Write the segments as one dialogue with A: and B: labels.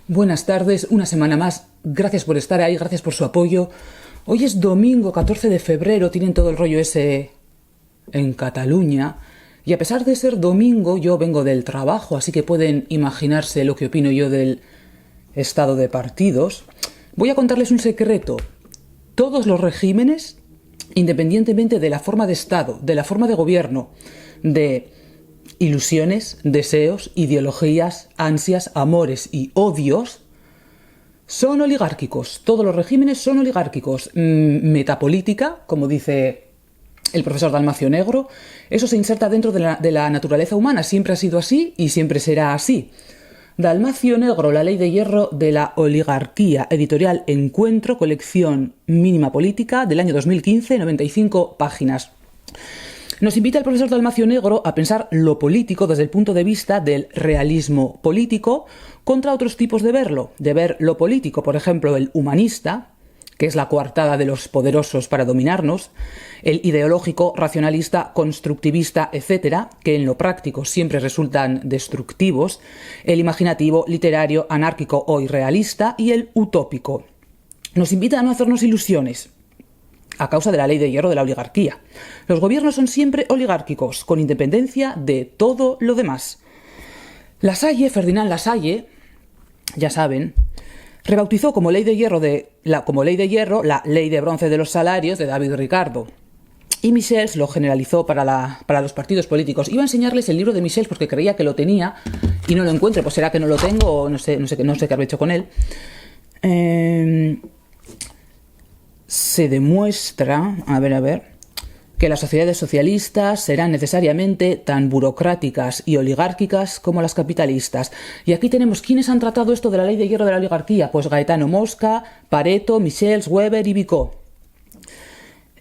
A: Buenas tardes, una semana más. Gracias por estar ahí, gracias por su apoyo. Hoy es domingo 14 de febrero, tienen todo el rollo ese en Cataluña. Y a pesar de ser domingo, yo vengo del trabajo, así que pueden imaginarse lo que opino yo del estado de partidos. Voy a contarles un secreto. Todos los regímenes, independientemente de la forma de Estado, de la forma de gobierno, de ilusiones, deseos, ideologías, ansias, amores y odios, son oligárquicos. Todos los regímenes son oligárquicos. Metapolítica, como dice el profesor Dalmacio Negro, eso se inserta dentro de la naturaleza humana. Siempre ha sido así y siempre será así. Dalmacio Negro, la ley de hierro de la oligarquía, editorial Encuentro, colección mínima política, del año 2015, 95 páginas. Nos invita el profesor Dalmacio Negro a pensar lo político desde el punto de vista del realismo político contra otros tipos de verlo. De ver lo político, por ejemplo, el humanista, que es la coartada de los poderosos para dominarnos, el ideológico, racionalista, constructivista, etc., que en lo práctico siempre resultan destructivos, el imaginativo, literario, anárquico o irrealista, y el utópico. Nos invita a no hacernos ilusiones, a causa de la ley de hierro de la oligarquía. Los gobiernos son siempre oligárquicos, con independencia de todo lo demás. Lasalle, Ferdinand Lasalle, ya saben, rebautizó como ley de hierro la ley de bronce de los salarios de David Ricardo. Y Michels lo generalizó para los partidos políticos. Iba a enseñarles el libro de Michels porque creía que lo tenía y no lo encuentro. Pues será que no lo tengo o no sé qué habré hecho con él. Se demuestra, a ver, que las sociedades socialistas serán necesariamente tan burocráticas y oligárquicas como las capitalistas. Y aquí tenemos quiénes han tratado esto de la ley de hierro de la oligarquía. Pues Gaetano Mosca, Pareto, Michels, Weber y Vicó.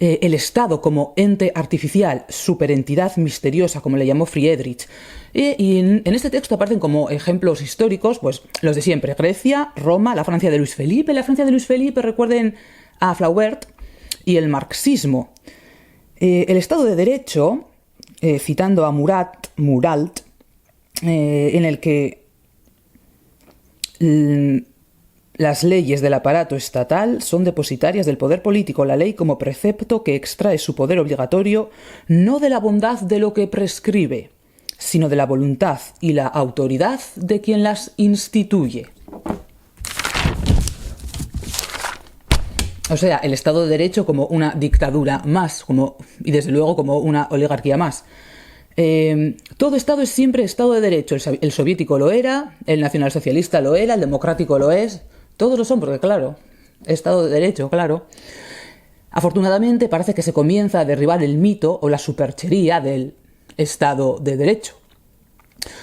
A: El Estado como ente artificial, superentidad misteriosa, como le llamó Friedrich. Y en este texto aparecen como ejemplos históricos, pues los de siempre: Grecia, Roma, la Francia de Luis Felipe. La Francia de Luis Felipe, recuerden a Flaubert, y el marxismo. El Estado de Derecho, citando a Muralt, en el que las leyes del aparato estatal son depositarias del poder político, la ley como precepto que extrae su poder obligatorio no de la bondad de lo que prescribe, sino de la voluntad y la autoridad de quien las instituye. O sea, el Estado de Derecho como una dictadura más, y desde luego como una oligarquía más. Todo Estado es siempre Estado de Derecho. El soviético lo era, el nacionalsocialista lo era, el democrático lo es. Todos lo son porque, claro, Estado de Derecho, claro. Afortunadamente parece que se comienza a derribar el mito o la superchería del Estado de Derecho.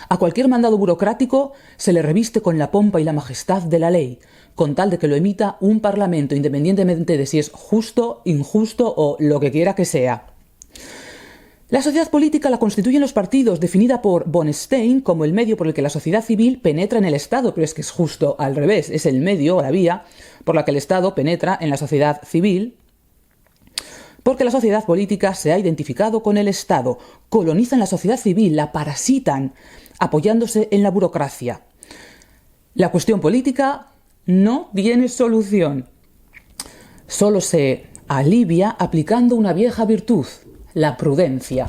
A: A cualquier mandado burocrático se le reviste con la pompa y la majestad de la ley, con tal de que lo emita un parlamento, independientemente de si es justo, injusto o lo que quiera que sea. La sociedad política la constituyen los partidos, definida por von Stein como el medio por el que la sociedad civil penetra en el Estado, pero es que es justo al revés, es el medio o la vía por la que el Estado penetra en la sociedad civil, porque la sociedad política se ha identificado con el Estado, colonizan la sociedad civil, la parasitan, apoyándose en la burocracia. La cuestión política no tiene solución. Solo se alivia aplicando una vieja virtud, la prudencia.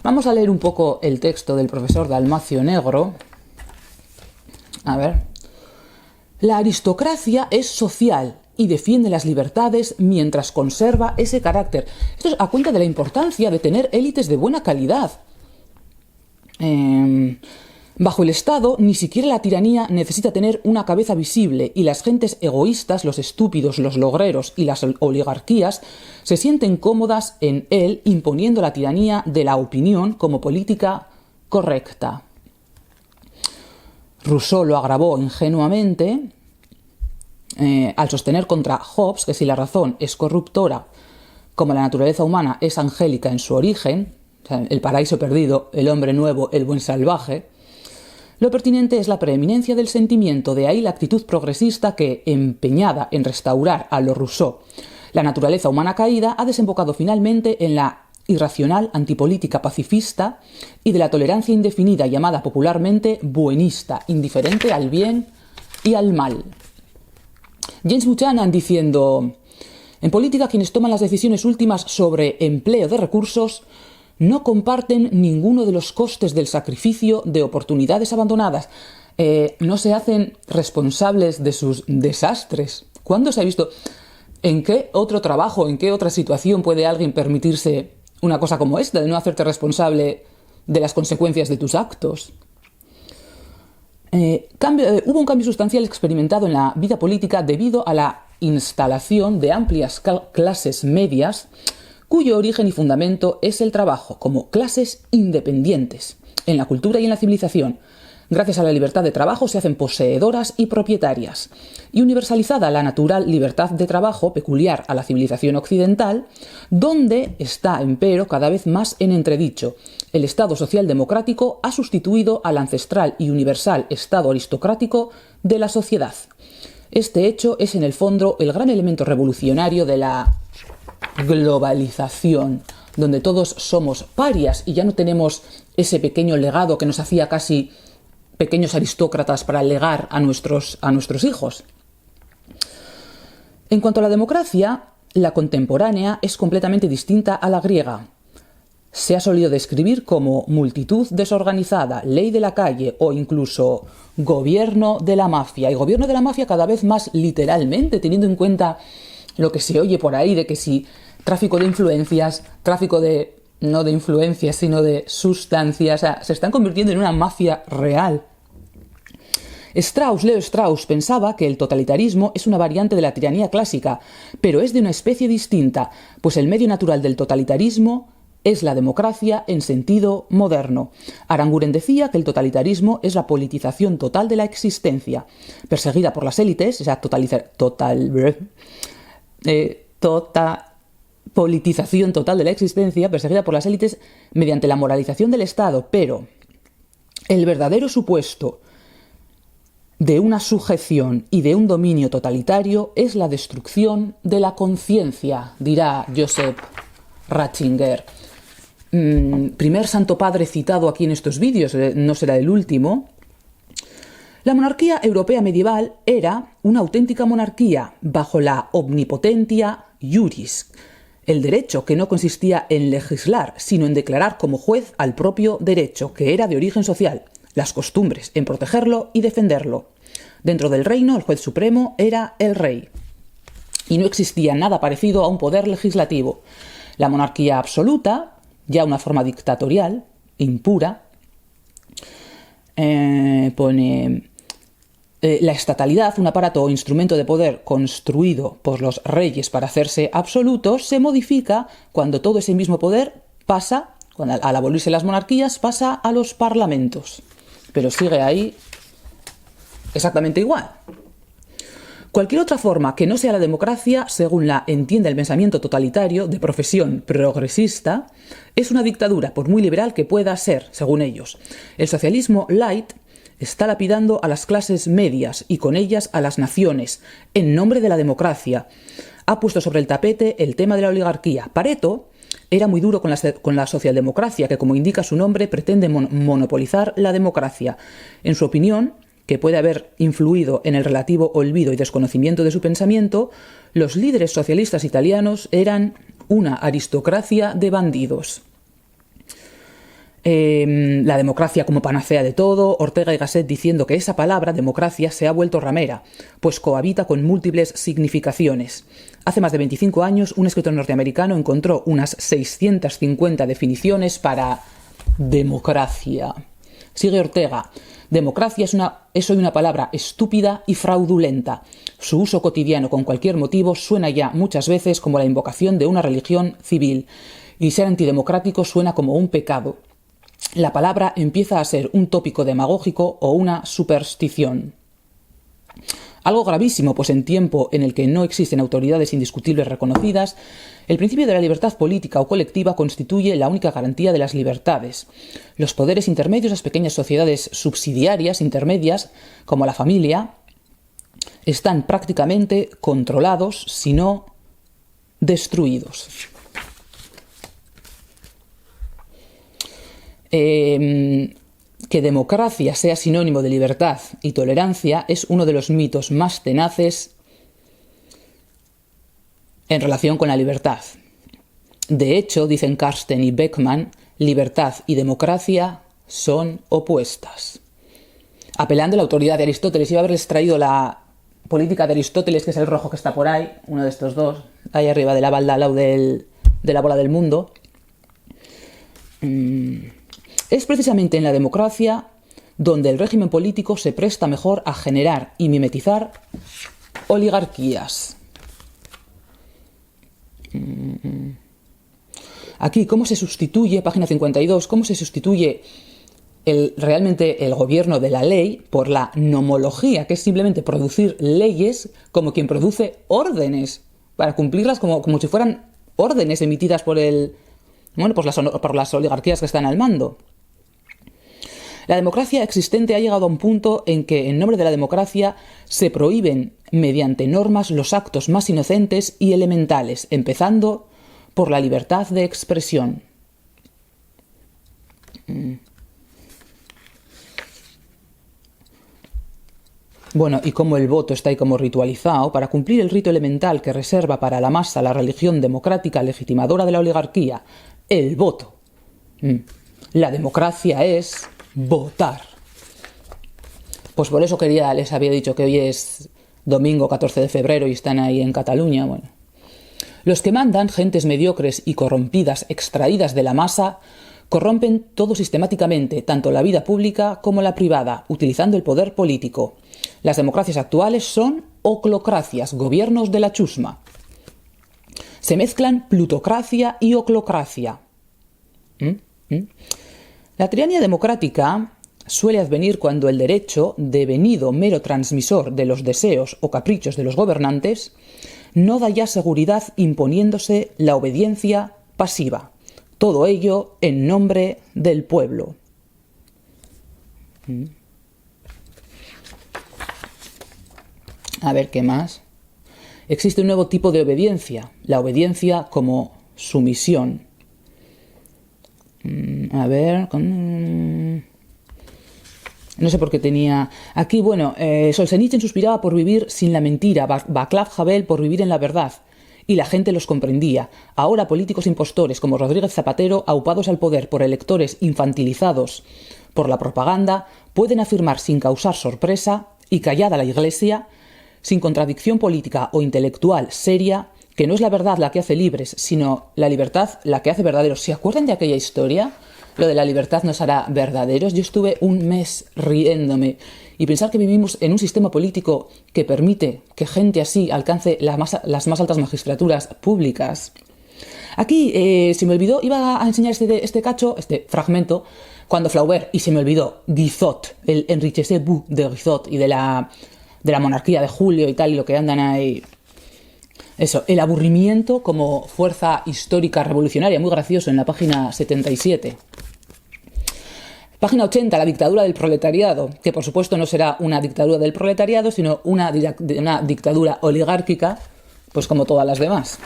A: Vamos a leer un poco el texto del profesor Dalmacio Negro. A ver. La aristocracia es social y defiende las libertades mientras conserva ese carácter. Esto es a cuenta de la importancia de tener élites de buena calidad. Bajo el Estado, ni siquiera la tiranía necesita tener una cabeza visible, y las gentes egoístas, los estúpidos, los logreros y las oligarquías se sienten cómodas en él, imponiendo la tiranía de la opinión como política correcta. Rousseau lo agravó ingenuamente al sostener contra Hobbes que si la razón es corruptora, como la naturaleza humana es angélica en su origen, o sea, el paraíso perdido, el hombre nuevo, el buen salvaje, lo pertinente es la preeminencia del sentimiento, de ahí la actitud progresista que, empeñada en restaurar a lo Rousseau la naturaleza humana caída, ha desembocado finalmente en la irracional antipolítica pacifista y de la tolerancia indefinida llamada popularmente buenista, indiferente al bien y al mal. James Buchanan diciendo: en política, quienes toman las decisiones últimas sobre empleo de recursos no comparten ninguno de los costes del sacrificio de oportunidades abandonadas. No se hacen responsables de sus desastres. ¿Cuándo se ha visto? ¿En qué otro trabajo, en qué otra situación puede alguien permitirse una cosa como esta, de no hacerte responsable de las consecuencias de tus actos? Hubo un cambio sustancial experimentado en la vida política debido a la instalación de amplias clases medias cuyo origen y fundamento es el trabajo, como clases independientes en la cultura y en la civilización. Gracias a la libertad de trabajo se hacen poseedoras y propietarias. Y universalizada la natural libertad de trabajo peculiar a la civilización occidental, donde está, empero, cada vez más en entredicho. El Estado social democrático ha sustituido al ancestral y universal Estado aristocrático de la sociedad. Este hecho es, en el fondo, el gran elemento revolucionario de la globalización, donde todos somos parias y ya no tenemos ese pequeño legado que nos hacía casi pequeños aristócratas para legar a nuestros hijos. En cuanto a la democracia, la contemporánea es completamente distinta a la griega. Se ha solido describir como multitud desorganizada, ley de la calle o incluso gobierno de la mafia. Y gobierno de la mafia cada vez más literalmente, teniendo en cuenta lo que se oye por ahí de que si tráfico de influencias, no de influencias, sino de sustancias, o sea, se están convirtiendo en una mafia real. Leo Strauss pensaba que el totalitarismo es una variante de la tiranía clásica, pero es de una especie distinta, pues el medio natural del totalitarismo es la democracia en sentido moderno. Aranguren decía que el totalitarismo es la politización total de la existencia, perseguida por las élites, o sea, politización total de la existencia, perseguida por las élites mediante la moralización del Estado, pero el verdadero supuesto de una sujeción y de un dominio totalitario es la destrucción de la conciencia, dirá Joseph Ratzinger. Primer santo padre citado aquí en estos vídeos, no será el último. La monarquía europea medieval era una auténtica monarquía bajo la omnipotentia iuris, el derecho que no consistía en legislar, sino en declarar como juez al propio derecho, que era de origen social, las costumbres, en protegerlo y defenderlo. Dentro del reino, el juez supremo era el rey. Y no existía nada parecido a un poder legislativo. La monarquía absoluta, ya una forma dictatorial, impura, la estatalidad, un aparato o instrumento de poder construido por los reyes para hacerse absolutos, se modifica cuando todo ese mismo poder pasa, al abolirse las monarquías, pasa a los parlamentos. Pero sigue ahí exactamente igual. Cualquier otra forma que no sea la democracia, según la entiende el pensamiento totalitario de profesión progresista, es una dictadura, por muy liberal que pueda ser, según ellos. El socialismo light está lapidando a las clases medias y con ellas a las naciones, en nombre de la democracia. Ha puesto sobre el tapete el tema de la oligarquía. Pareto era muy duro con la socialdemocracia, que, como indica su nombre, pretende monopolizar la democracia. En su opinión, que puede haber influido en el relativo olvido y desconocimiento de su pensamiento, los líderes socialistas italianos eran una aristocracia de bandidos. La democracia como panacea de todo, Ortega y Gasset diciendo que esa palabra, democracia, se ha vuelto ramera, pues cohabita con múltiples significaciones. Hace más de 25 años, un escritor norteamericano encontró unas 650 definiciones para democracia. Sigue Ortega. Democracia es hoy una palabra estúpida y fraudulenta. Su uso cotidiano con cualquier motivo suena ya muchas veces como la invocación de una religión civil, y ser antidemocrático suena como un pecado. La palabra empieza a ser un tópico demagógico o una superstición. Algo gravísimo, pues en tiempo en el que no existen autoridades indiscutibles reconocidas, el principio de la libertad política o colectiva constituye la única garantía de las libertades. Los poderes intermedios, las pequeñas sociedades subsidiarias, intermedias, como la familia, están prácticamente controlados, si no destruidos. ¿Qué Que democracia sea sinónimo de libertad y tolerancia es uno de los mitos más tenaces en relación con la libertad. De hecho, dicen Karsten y Beckman, libertad y democracia son opuestas. Apelando a la autoridad de Aristóteles, iba a haberles traído la política de Aristóteles, que es el rojo que está por ahí, uno de estos dos, ahí arriba de la balda al lado de la bola del mundo. Es precisamente en la democracia donde el régimen político se presta mejor a generar y mimetizar oligarquías. Aquí, ¿cómo se sustituye, página 52, cómo se sustituye realmente el gobierno de la ley por la nomología, que es simplemente producir leyes como quien produce órdenes, para cumplirlas como si fueran órdenes emitidas por por las oligarquías que están al mando? La democracia existente ha llegado a un punto en que, en nombre de la democracia, se prohíben mediante normas los actos más inocentes y elementales, empezando por la libertad de expresión. Bueno, y como el voto está ahí como ritualizado, para cumplir el rito elemental que reserva para la masa la religión democrática legitimadora de la oligarquía, el voto. La democracia es votar. Pues por eso les había dicho que hoy es domingo 14 de febrero y están ahí en Cataluña. Bueno, los que mandan, gentes mediocres y corrompidas extraídas de la masa, corrompen todo sistemáticamente, tanto la vida pública como la privada, utilizando el poder político. Las democracias actuales son oclocracias, gobiernos de la chusma. Se mezclan plutocracia y oclocracia. La tiranía democrática suele advenir cuando el derecho, devenido mero transmisor de los deseos o caprichos de los gobernantes, no da ya seguridad imponiéndose la obediencia pasiva. Todo ello en nombre del pueblo. A ver, ¿qué más? Existe un nuevo tipo de obediencia, la obediencia como sumisión. A ver, no sé por qué tenía... Aquí, bueno, Solzhenitsyn suspiraba por vivir sin la mentira, Václav Havel por vivir en la verdad, y la gente los comprendía. Ahora políticos impostores como Rodríguez Zapatero, aupados al poder por electores infantilizados por la propaganda, pueden afirmar sin causar sorpresa, y callada la Iglesia, sin contradicción política o intelectual seria, que no es la verdad la que hace libres, sino la libertad la que hace verdaderos. ¿Se acuerdan de aquella historia? Lo de la libertad nos hará verdaderos. Yo estuve un mes riéndome. Y pensar que vivimos en un sistema político que permite que gente así alcance las más altas magistraturas públicas. Aquí se me olvidó, iba a enseñar este fragmento, cuando Flaubert, y se me olvidó, Guizot, el Enriquez-vous de Guizot y de la monarquía de Julio y tal, y lo que andan ahí... Eso, el aburrimiento como fuerza histórica revolucionaria, muy gracioso, en la página 77. Página 80, la dictadura del proletariado, que por supuesto no será una dictadura del proletariado, sino una dictadura oligárquica, pues como todas las demás.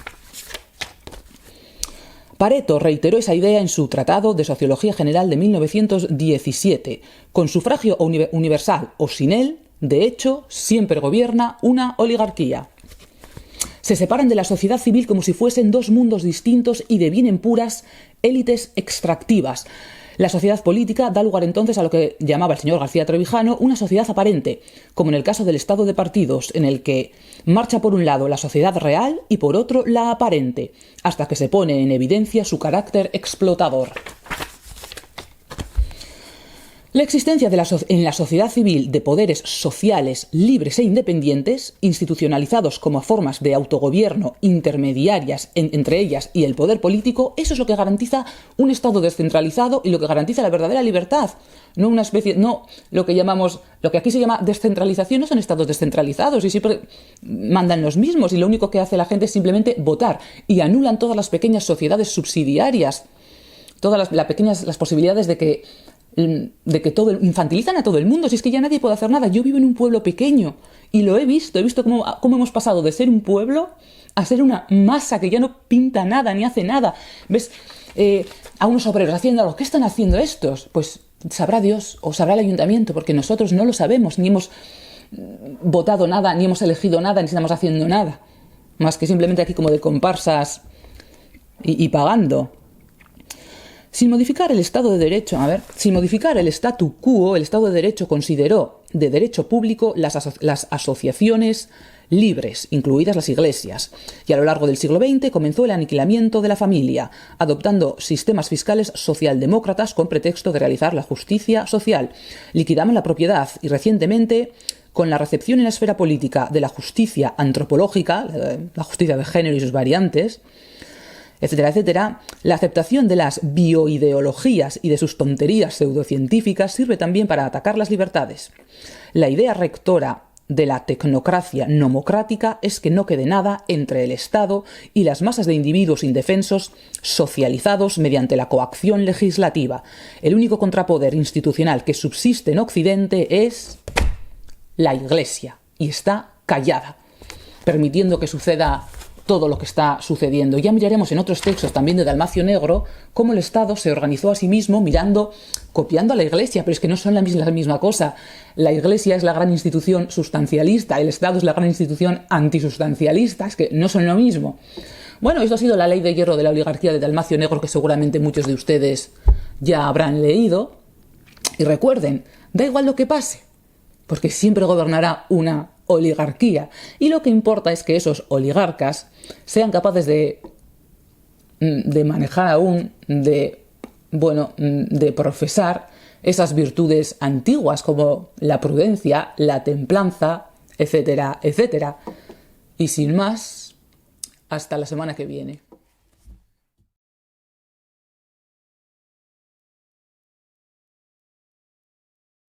A: Pareto reiteró esa idea en su Tratado de Sociología General de 1917. Con sufragio universal o sin él, de hecho, siempre gobierna una oligarquía. Se separan de la sociedad civil como si fuesen dos mundos distintos y devienen puras élites extractivas. La sociedad política da lugar entonces a lo que llamaba el señor García Trevijano una sociedad aparente, como en el caso del estado de partidos, en el que marcha por un lado la sociedad real y por otro la aparente, hasta que se pone en evidencia su carácter explotador. La existencia en la sociedad civil de poderes sociales libres e independientes, institucionalizados como formas de autogobierno intermediarias entre ellas y el poder político, eso es lo que garantiza un Estado descentralizado y lo que garantiza la verdadera libertad. No lo que aquí se llama descentralización, no son estados descentralizados y siempre mandan los mismos y lo único que hace la gente es simplemente votar y anulan todas las pequeñas sociedades subsidiarias, todas las posibilidades de que infantilizan a todo el mundo, si es que ya nadie puede hacer nada. Yo vivo en un pueblo pequeño y lo he visto cómo hemos pasado de ser un pueblo a ser una masa que ya no pinta nada ni hace nada. ¿Ves? A unos obreros haciendo algo. ¿Qué están haciendo estos? Pues sabrá Dios o sabrá el ayuntamiento, porque nosotros no lo sabemos, ni hemos votado nada, ni hemos elegido nada, ni estamos haciendo nada, más que simplemente aquí como de comparsas y pagando. Sin modificar el Estado de Derecho, sin modificar el statu quo, el Estado de Derecho consideró de derecho público las asociaciones libres, incluidas las iglesias, y a lo largo del siglo XX comenzó el aniquilamiento de la familia, adoptando sistemas fiscales socialdemócratas con pretexto de realizar la justicia social. Liquidamos la propiedad y recientemente, con la recepción en la esfera política de la justicia antropológica, la justicia de género y sus variantes, etcétera, etcétera, la aceptación de las bioideologías y de sus tonterías pseudocientíficas sirve también para atacar las libertades. La idea rectora de la tecnocracia nomocrática es que no quede nada entre el Estado y las masas de individuos indefensos socializados mediante la coacción legislativa. El único contrapoder institucional que subsiste en Occidente es la Iglesia, y está callada, permitiendo que suceda todo lo que está sucediendo. Ya miraremos en otros textos también de Dalmacio Negro cómo el Estado se organizó a sí mismo copiando a la Iglesia, pero es que no son la misma cosa. La Iglesia es la gran institución sustancialista, el Estado es la gran institución antisustancialista, es que no son lo mismo. Bueno, esto ha sido La ley de hierro de la oligarquía de Dalmacio Negro, que seguramente muchos de ustedes ya habrán leído. Y recuerden, da igual lo que pase, porque siempre gobernará una oligarquía, y lo que importa es que esos oligarcas sean capaces de manejar aún, de profesar esas virtudes antiguas como la prudencia, la templanza, etcétera, etcétera. Y sin más, hasta la semana que viene.